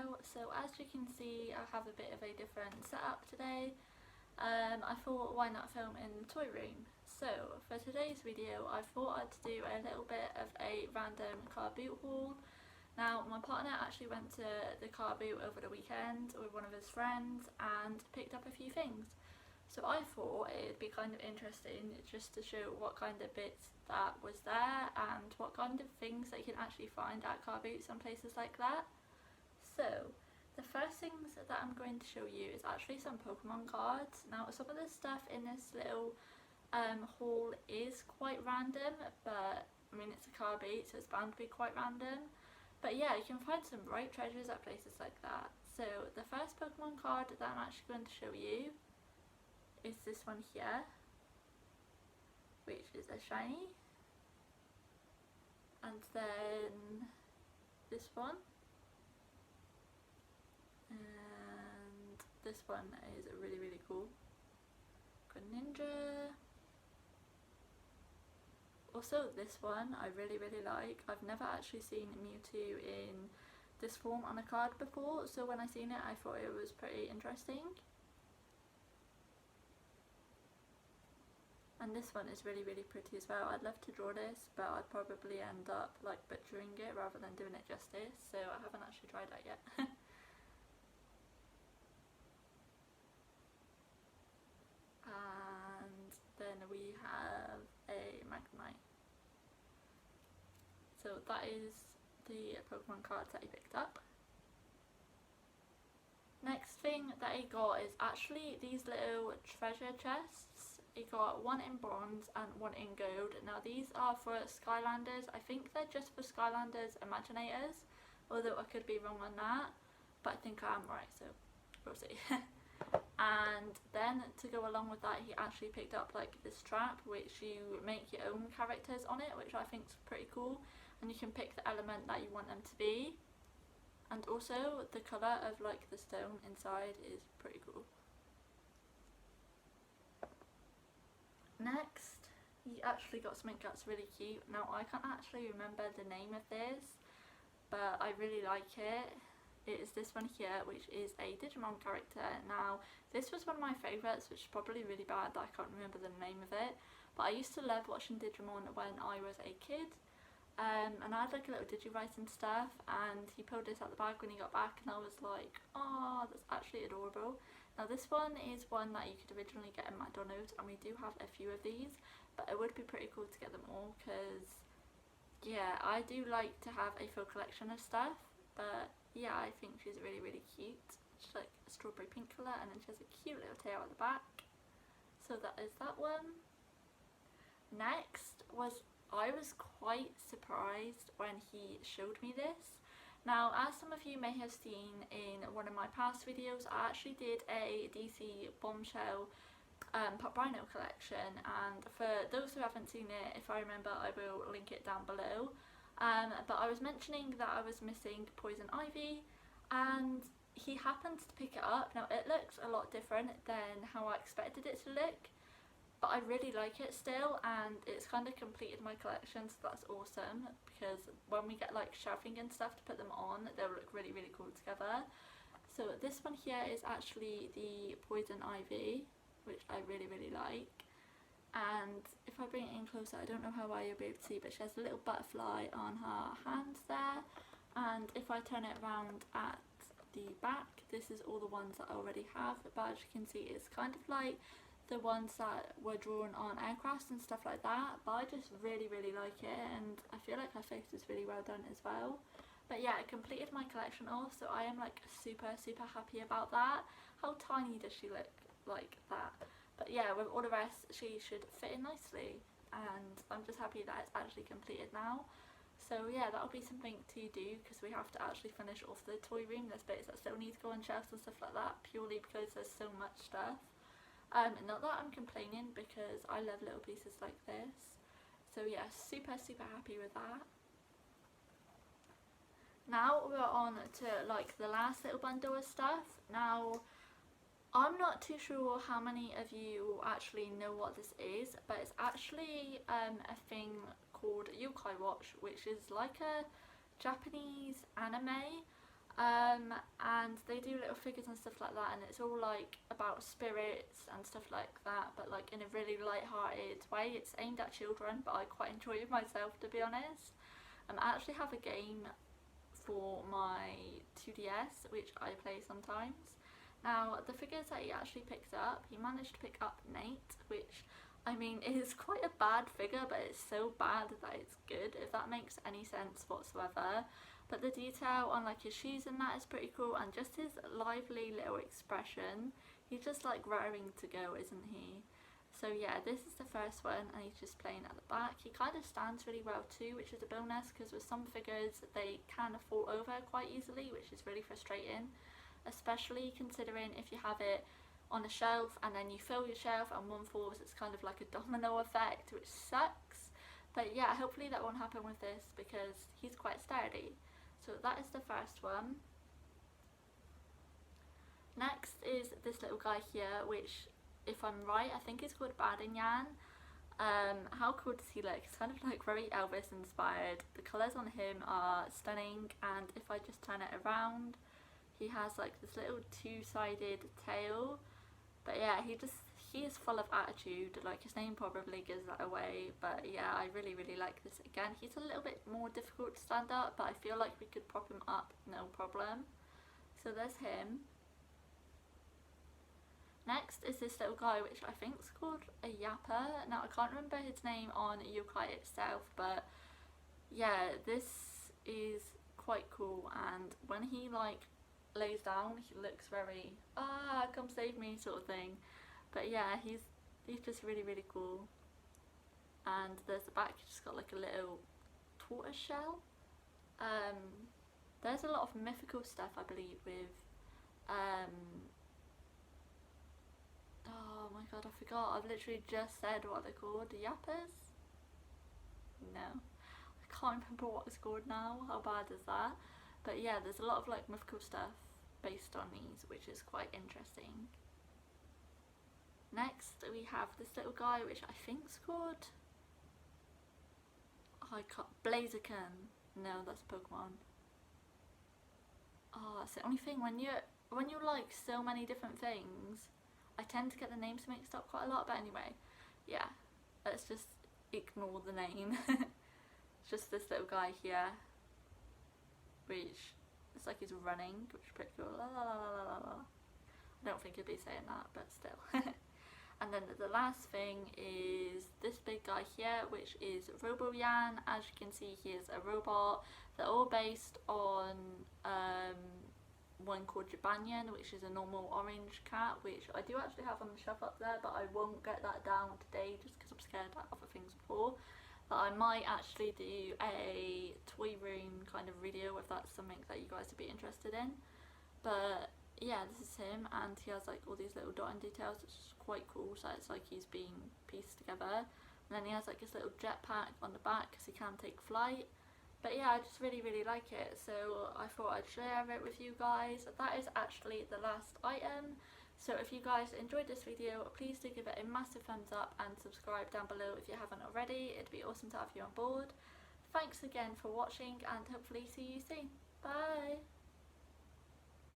video. So as you can see, I have a bit of a different setup today. I thought, why not film in the toy room? So for today's video I thought I'd do a little bit of a random car boot haul. Now my partner actually went to the car boot over the weekend with one of his friends and picked up a few things. So I thought it'd be kind of interesting just to show what kind of bits that was there and what kind of things that you can actually find at car boots and places like that. So the first things that I'm going to show you is actually some Pokemon cards. Now some of the stuff in this little haul is quite random, but I mean it's a car boot so it's bound to be quite random. But yeah, you can find some right treasures at places like that. So the first Pokemon card that I'm actually going to show you is this one here, which is a shiny, and then this one, and this one is really cool. Greninja. Also this one I really like. I've never actually seen Mewtwo in this form on a card before, so when I seen it I thought it was pretty interesting. And this one is really pretty as well. I'd love to draw this, but I'd probably end up like butchering it rather than doing it justice, so I haven't actually tried that yet. And then we have a Magnemite. So that is the Pokemon cards that I picked up. Next thing that I got is actually these little treasure chests. I got one in bronze and one in gold. Now these are for Skylanders. I think they're just for Skylanders Imaginators, although I could be wrong on that, but I think I am right, so we'll see. And then to go along with that, he actually picked up like this trap which you make your own characters on it, which I think is pretty cool, and you can pick the element that you want them to be, and also the colour of like the stone inside is pretty cool. Next, he actually got something that's really cute. Now I can't actually remember the name of this, but I really like it. It is this one here, which is a Digimon character. Now this was one of my favourites, which is probably really bad that I can't remember the name of it, but I used to love watching Digimon when I was a kid. And I had like a little Digivice and stuff, and he pulled this out the bag when he got back and I was like, oh, that's actually adorable. Now this one is one that you could originally get in McDonald's, and we do have a few of these, but it would be pretty cool to get them all because yeah, I do like to have a full collection of stuff. But yeah, I think she's really cute. She's like a strawberry pink colour, and then she has a cute little tail at the back. So that is that one. Next was, I was quite surprised when he showed me this. Now as some of you may have seen in one of my past videos, I actually did a DC Bombshell Pop Rhino collection, and for those who haven't seen it, if I remember I will link it down below. But I was mentioning that I was missing Poison Ivy, and he happens to pick it up. Now it looks a lot different than how I expected it to look, but I really like it still, and it's kind of completed my collection, so that's awesome, because when we get like shelving and stuff to put them on, they'll look really cool together. So this one here is actually the Poison Ivy, which I really like. And if I bring it in closer, I don't know how well you'll be able to see, but she has a little butterfly on her hand there. And if I turn it around at the back, this is all the ones that I already have, but as you can see it's kind of like the ones that were drawn on aircraft and stuff like that, but I just really like it, and I feel like her face is really well done as well. But yeah, I completed my collection off, so I am like super happy about that. How tiny does she look like that? But yeah, with all the rest she should fit in nicely, and I'm just happy that it's actually completed now. So yeah, that'll be something to do, because we have to actually finish off the toy room. There's bits that still need to go on shelves and stuff like that, purely because there's so much stuff. Not that I'm complaining, because I love little pieces like this. So yeah, super happy with that. Now we're on to like the last little bundle of stuff. Now I'm not too sure how many of you actually know what this is, but it's actually a thing called Yukai Watch, which is like a Japanese anime. And they do little figures and stuff like that, and it's all like about spirits and stuff like that, but like in a really light-hearted way. It's aimed at children, but I quite enjoy it myself, to be honest. I actually have a game for my 2DS which I play sometimes. Now the figures that he actually picked up, he managed to pick up Nate, which I mean is quite a bad figure, but it's so bad that it's good, if that makes any sense whatsoever. But the detail on like his shoes and that is pretty cool, and just his lively little expression. He's just like raring to go, isn't he? So yeah, this is the first one, and he's just playing at the back. He kind of stands really well too, which is a bonus, because with some figures they kind of fall over quite easily, which is really frustrating, especially considering if you have it on a shelf and then you fill your shelf and one falls, it's kind of like a domino effect, which sucks. But yeah, hopefully that won't happen with this, because he's quite sturdy. So that is the first one. Next is this little guy here, which, if I'm right, I think is called Badinyan. How cool does he look? He's kind of like very Elvis inspired. The colours on him are stunning, and if I just turn it around, he has like this little two-sided tail. But yeah, he is full of attitude, like his name probably gives that away. But yeah, I really like this. Again, he's a little bit more difficult to stand up, but I feel like we could prop him up no problem. So there's him. Next is this little guy, which I think is called a Yapper. Now I can't remember his name on Yukai itself, but yeah, this is quite cool, and when he like lays down, he looks very come save me sort of thing. But yeah, he's just really cool. And there's the back, he's just got like a little tortoise shell. There's a lot of mythical stuff, I believe, with oh my god, I forgot. I've literally just said what they're called. Yappers? No, I can't remember what it's called now. How bad is that? But yeah, there's a lot of like mythical stuff based on these, which is quite interesting. Next we have this little guy, which I think's called, I can't, Blaziken. No, that's Pokemon. Oh, that's the only thing, when you like so many different things, I tend to get the names mixed up quite a lot. But anyway, yeah, let's just ignore the name. It's just this little guy here, which it's like he's running, which is pretty cool. La, la, la, la, la, la. I don't think he'd be saying that, but still. And then the last thing is this big guy here, which is Roboyan. As you can see, he is a robot. They're all based on one called Jabanian, which is a normal orange cat, which I do actually have on the shelf up there, but I won't get that down today just because I'm scared that other things fall. But I might actually do a toy room kind of video if that's something that you guys would be interested in. But yeah, this is him, and he has like all these little dotting details, which is quite cool. So it's like he's being pieced together, and then he has like his little jetpack on the back because he can take flight. But yeah, I just really like it, so I thought I'd share it with you guys. That is actually the last item. So if you guys enjoyed this video, please do give it a massive thumbs up and subscribe down below if you haven't already. It'd be awesome to have you on board. Thanks again for watching, and hopefully see you soon. Bye!